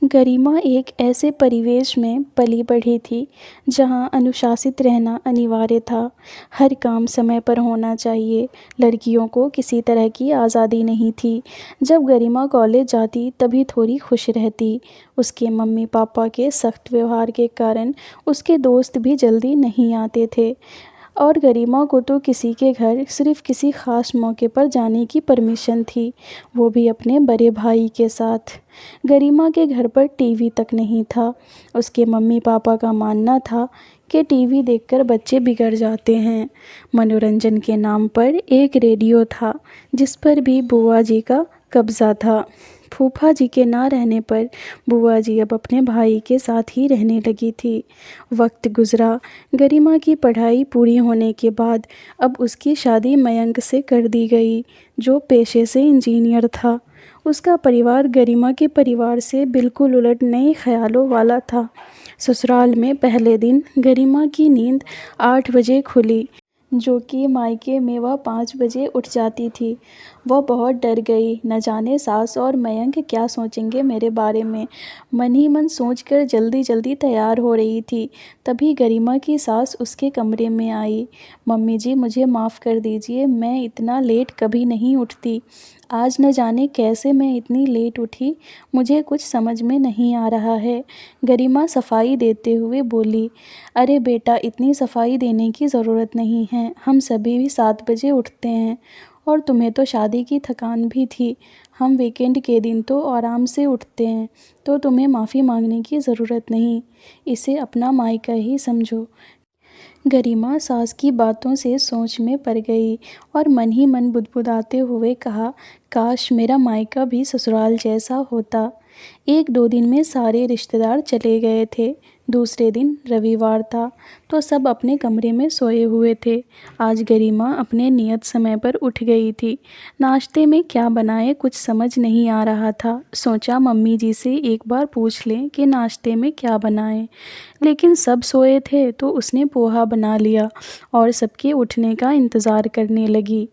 गरिमा एक ऐसे परिवेश में पली बढ़ी थी जहां अनुशासित रहना अनिवार्य था। हर काम समय पर होना चाहिए। लड़कियों को किसी तरह की आज़ादी नहीं थी। जब गरिमा कॉलेज जाती तभी थोड़ी खुश रहती। उसके मम्मी पापा के सख्त व्यवहार के कारण उसके दोस्त भी जल्दी नहीं आते थे और गरिमा को तो किसी के घर सिर्फ किसी ख़ास मौके पर जाने की परमिशन थी, वो भी अपने बड़े भाई के साथ। गरिमा के घर पर टीवी तक नहीं था। उसके मम्मी पापा का मानना था कि टीवी देखकर बच्चे बिगड़ जाते हैं। मनोरंजन के नाम पर एक रेडियो था जिस पर भी बुआ जी का कब्ज़ा था। फूफा जी के ना रहने पर बुआ जी अब अपने भाई के साथ ही रहने लगी थी। वक्त गुज़रा। गरिमा की पढ़ाई पूरी होने के बाद अब उसकी शादी मयंक से कर दी गई, जो पेशे से इंजीनियर था। उसका परिवार गरिमा के परिवार से बिल्कुल उलट नए ख्यालों वाला था। ससुराल में पहले दिन गरिमा की नींद 8 बजे खुली, जो कि मायके में वह 5 बजे उठ जाती थी। वह बहुत डर गई, न जाने सास और मयंक क्या सोचेंगे मेरे बारे में। मन ही मन सोचकर जल्दी जल्दी तैयार हो रही थी, तभी गरिमा की सास उसके कमरे में आई। मम्मी जी, मुझे माफ़ कर दीजिए, मैं इतना लेट कभी नहीं उठती। आज न जाने कैसे मैं इतनी लेट उठी, मुझे कुछ समझ में नहीं आ रहा है। गरिमा सफाई देते हुए बोली। अरे बेटा, इतनी सफाई देने की ज़रूरत नहीं है, हम सभी भी 7 बजे उठते हैं और तुम्हें तो शादी की थकान भी थी। हम वीकेंड के दिन तो आराम से उठते हैं, तो तुम्हें माफ़ी मांगने की ज़रूरत नहीं। इसे अपना मायका ही समझो। गरिमा सास की बातों से सोच में पड़ गई और मन ही मन बुदबुदाते हुए कहा, काश मेरा मायका भी ससुराल जैसा होता। 1-2 दिन में सारे रिश्तेदार चले गए थे। दूसरे दिन रविवार था, तो सब अपने कमरे में सोए हुए थे। आज गरिमा अपने नियत समय पर उठ गई थी। नाश्ते में क्या बनाए कुछ समझ नहीं आ रहा था। सोचा मम्मी जी से एक बार पूछ लें कि नाश्ते में क्या बनाएं, लेकिन सब सोए थे तो उसने पोहा बना लिया और सबके उठने का इंतज़ार करने लगी।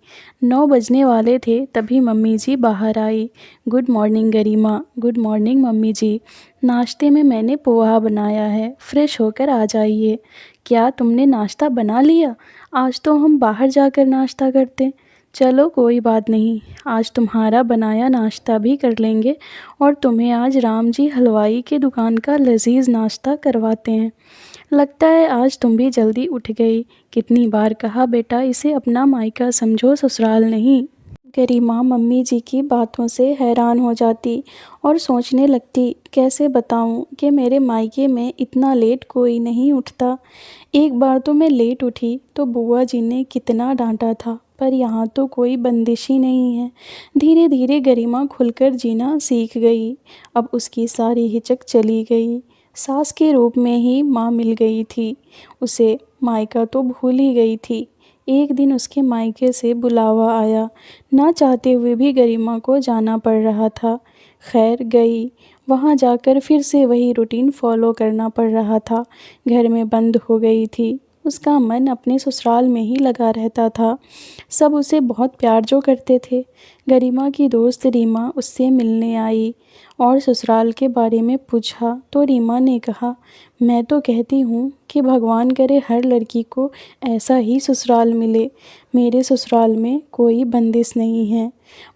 9 बजने वाले थे तभी मम्मी जी बाहर आई। गुड मॉर्निंग गरिमा। गुड मॉर्निंग मम्मी जी। नाश्ते में मैंने पोहा बनाया है, फ्रेश होकर आ जाइए। क्या तुमने नाश्ता बना लिया? आज तो हम बाहर जाकर नाश्ता करते। चलो कोई बात नहीं, आज तुम्हारा बनाया नाश्ता भी कर लेंगे और तुम्हें आज राम जी हलवाई के दुकान का लजीज नाश्ता करवाते हैं। लगता है आज तुम भी जल्दी उठ गई। कितनी बार कहा बेटा, इसे अपना मायका समझो, ससुराल नहीं। गरिमा मम्मी जी की बातों से हैरान हो जाती और सोचने लगती, कैसे बताऊं कि मेरे मायके में इतना लेट कोई नहीं उठता। एक बार तो मैं लेट उठी तो बुआ जी ने कितना डांटा था, पर यहाँ तो कोई बंदिश ही नहीं है। धीरे धीरे गरिमा खुलकर जीना सीख गई। अब उसकी सारी हिचक चली गई। सास के रूप में ही माँ मिल गई थी उसे। मायका तो भूल ही गई थी। एक दिन उसके मायके से बुलावा आया। ना चाहते हुए भी गरिमा को जाना पड़ रहा था। खैर गई। वहाँ जाकर फिर से वही रूटीन फॉलो करना पड़ रहा था। घर में बंद हो गई थी। उसका मन अपने ससुराल में ही लगा रहता था। सब उसे बहुत प्यार जो करते थे। गरिमा की दोस्त रीमा उससे मिलने आई और ससुराल के बारे में पूछा तो रीमा ने कहा, मैं तो कहती हूँ कि भगवान करे हर लड़की को ऐसा ही ससुराल मिले। मेरे ससुराल में कोई बंदिश नहीं है।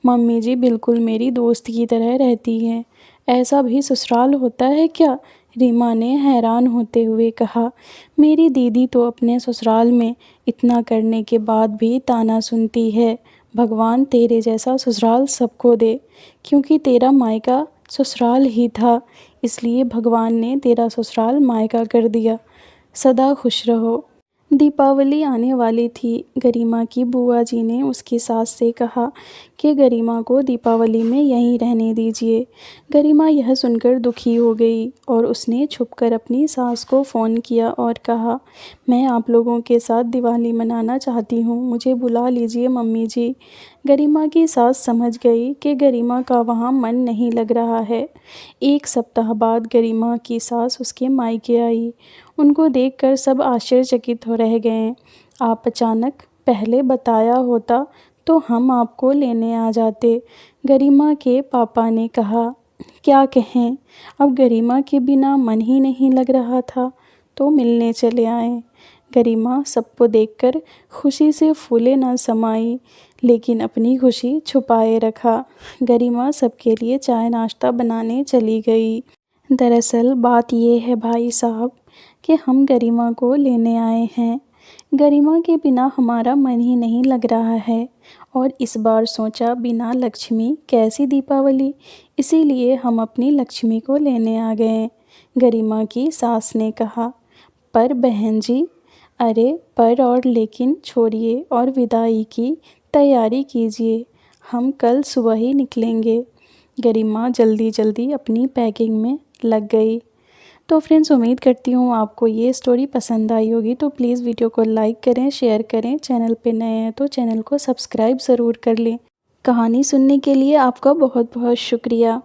मम्मी जी बिल्कुल मेरी दोस्त की तरह रहती हैं। ऐसा भी ससुराल होता है क्या? रीमा ने हैरान होते हुए कहा। मेरी दीदी तो अपने ससुराल में इतना करने के बाद भी ताना सुनती है। भगवान तेरे जैसा ससुराल सबको दे, क्योंकि तेरा मायका ससुराल ही था, इसलिए भगवान ने तेरा ससुराल मायका कर दिया। सदा खुश रहो। दीपावली आने वाली थी। गरिमा की बुआ जी ने उसकी सास से कहा कि गरिमा को दीपावली में यहीं रहने दीजिए। गरिमा यह सुनकर दुखी हो गई और उसने छुपकर अपनी सास को फ़ोन किया और कहा, मैं आप लोगों के साथ दिवाली मनाना चाहती हूँ, मुझे बुला लीजिए मम्मी जी। गरिमा की सास समझ गई कि गरिमा का वहाँ मन नहीं लग रहा है। 1 सप्ताह बाद गरिमा की सास उसके मायके आई। उनको देखकर सब आश्चर्यचकित हो रह गए। आप अचानक पहले बताया होता तो हम आपको लेने आ जाते, गरिमा के पापा ने कहा। क्या कहें, अब गरिमा के बिना मन ही नहीं लग रहा था, तो मिलने चले आए। गरिमा सबको देखकर खुशी से फूले न समाई, लेकिन अपनी खुशी छुपाए रखा। गरिमा सबके लिए चाय नाश्ता बनाने चली गई। दरअसल बात ये है भाई साहब कि हम गरिमा को लेने आए हैं। गरिमा के बिना हमारा मन ही नहीं लग रहा है, और इस बार सोचा बिना लक्ष्मी कैसी दीपावली, इसीलिए हम अपनी लक्ष्मी को लेने आ गए। गरिमा की सास ने कहा। पर बहन जी, अरे पर और लेकिन छोड़िए और विदाई की तैयारी कीजिए, हम कल सुबह ही निकलेंगे। गरिमा जल्दी जल्दी अपनी पैकिंग में लग गई। तो फ्रेंड्स, उम्मीद करती हूँ आपको ये स्टोरी पसंद आई होगी। तो प्लीज़ वीडियो को लाइक करें, शेयर करें। चैनल पे नए हैं तो चैनल को सब्सक्राइब ज़रूर कर लें। कहानी सुनने के लिए आपका बहुत बहुत शुक्रिया।